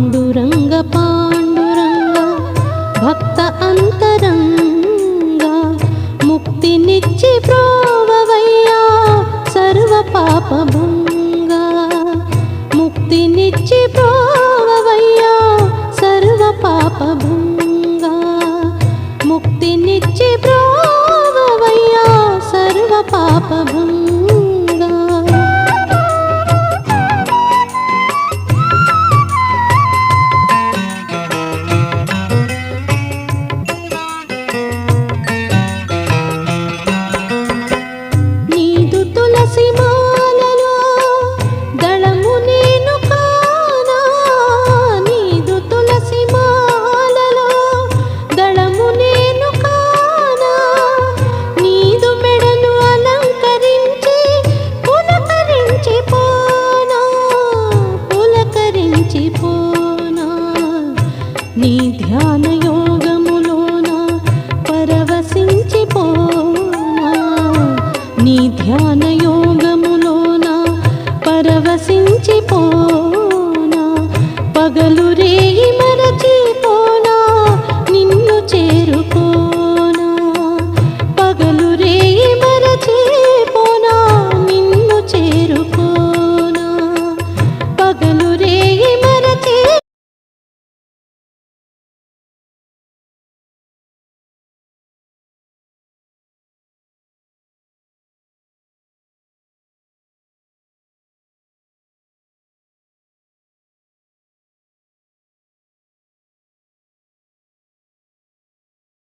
పాండురంగ పాండురంగ భక్త అంతరంగ ముక్తినిచ్చి ప్రోవవయ్యా సర్వ పాపభంగ ముక్తినిచ్చి ప్రోవవయ్యా సర్వ పాపభంగ ముక్తినిచ్చి ప్రోవవయ్యా సర్వ పాపభంగ నీ ధ్యాన యోగములోన పరవశించిపోనా నీ ధ్యాన యోగములోన పరవశించిపోనా